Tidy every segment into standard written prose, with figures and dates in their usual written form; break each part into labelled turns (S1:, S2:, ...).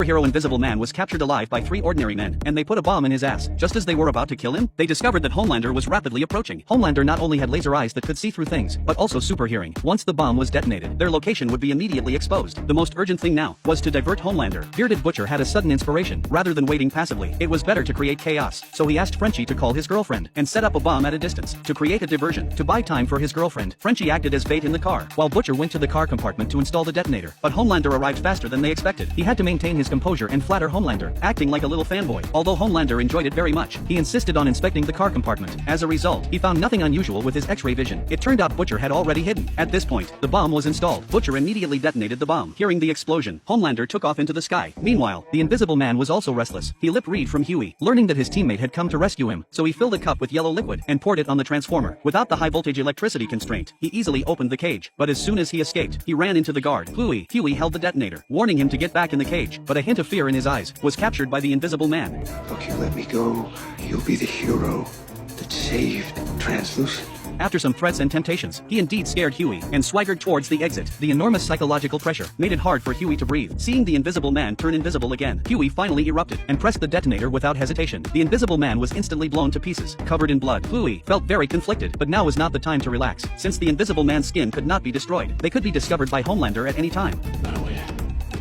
S1: Superhero Invisible Man was captured alive by three ordinary men, and they put a bomb in his ass. Just as they were about to kill him, they discovered that Homelander was rapidly approaching. Homelander not only had laser eyes that could see through things, but also super hearing. Once the bomb was detonated, their location would be immediately exposed. The most urgent thing now was to divert Homelander. Bearded Butcher had a sudden inspiration. Rather than waiting passively, it was better to create chaos. So he asked Frenchie to call his girlfriend and set up a bomb at a distance to create a diversion. To buy time for his girlfriend, Frenchie acted as bait in the car, while Butcher went to the car compartment to install the detonator. But Homelander arrived faster than they expected. He had to maintain his composure and flatter Homelander, acting like a little fanboy. Although Homelander enjoyed it very much, he insisted on inspecting the car compartment. As a result, he found nothing unusual with his X-ray vision. It turned out Butcher had already hidden. At this point, the bomb was installed. Butcher immediately detonated the bomb. Hearing the explosion, Homelander took off into the sky. Meanwhile, the Invisible Man was also restless. He lip-read from Huey, learning that his teammate had come to rescue him, so he filled a cup with yellow liquid and poured it on the transformer. Without the high-voltage electricity constraint, he easily opened the cage, but as soon as he escaped, he ran into the guard. Huey held the detonator, warning him to get back in the cage, but a hint of fear in his eyes was captured by the Invisible Man.
S2: If you let me go, you'll be the hero that saved Translucent.
S1: After some threats and temptations, he indeed scared Huey and swaggered towards the exit. The enormous psychological pressure made it hard for Huey to breathe. Seeing the Invisible Man turn invisible again, Huey finally erupted and pressed the detonator without hesitation. The Invisible Man was instantly blown to pieces, covered in blood. Huey felt very conflicted, but now was not the time to relax. Since the Invisible Man's skin could not be destroyed, they could be discovered by Homelander at any time.
S2: No,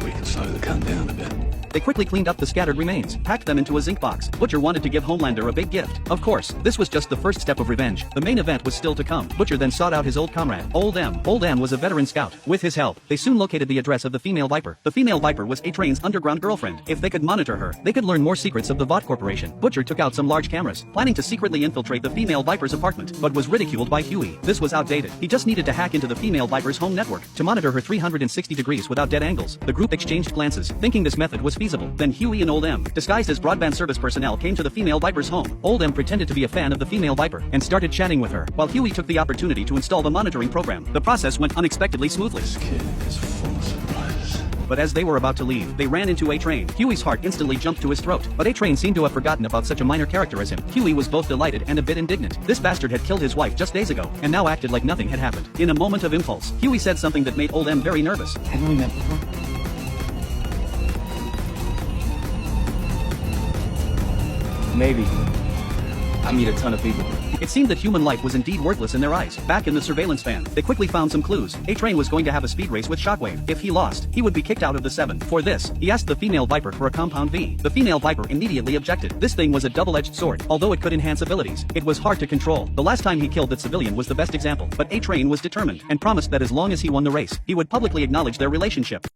S2: we can slow the gun down a bit.
S1: They quickly cleaned up the scattered remains, packed them into a zinc box. Butcher wanted to give Homelander a big gift. Of course, this was just the first step of revenge. The main event was still to come. Butcher then sought out his old comrade, Old M. Old M was a veteran scout. With his help, they soon located the address of the female Viper. The female Viper was A-Train's underground girlfriend. If they could monitor her, they could learn more secrets of the Vought Corporation. Butcher took out some large cameras, planning to secretly infiltrate the female Viper's apartment, but was ridiculed by Huey. This was outdated. He just needed to hack into the female Viper's home network to monitor her 360 degrees without dead angles. The group exchanged glances, thinking this method was feasible. Then Huey and Old M, disguised as broadband service personnel, came to the female Viper's home. Old M pretended to be a fan of the female Viper and started chatting with her, while Huey took the opportunity to install the monitoring program. The process went unexpectedly smoothly.
S2: This kid is full of surprises.
S1: But as they were about to leave, they ran into A-Train. Huey's heart instantly jumped to his throat, but A-Train seemed to have forgotten about such a minor character as him. Huey was both delighted and a bit indignant. This bastard had killed his wife just days ago, and now acted like nothing had happened. In a moment of impulse, Huey said something that made Old M very nervous.
S3: Haven't we met before? Maybe. I meet a ton of people.
S1: It seemed that human life was indeed worthless in their eyes. Back in the surveillance van, they quickly found some clues. A-Train was going to have a speed race with Shockwave. If he lost, he would be kicked out of the 7. For this, he asked the female Viper for a compound V. The female Viper immediately objected. This thing was a double-edged sword. Although it could enhance abilities, it was hard to control. The last time he killed that civilian was the best example. But A-Train was determined and promised that as long as he won the race, he would publicly acknowledge their relationship.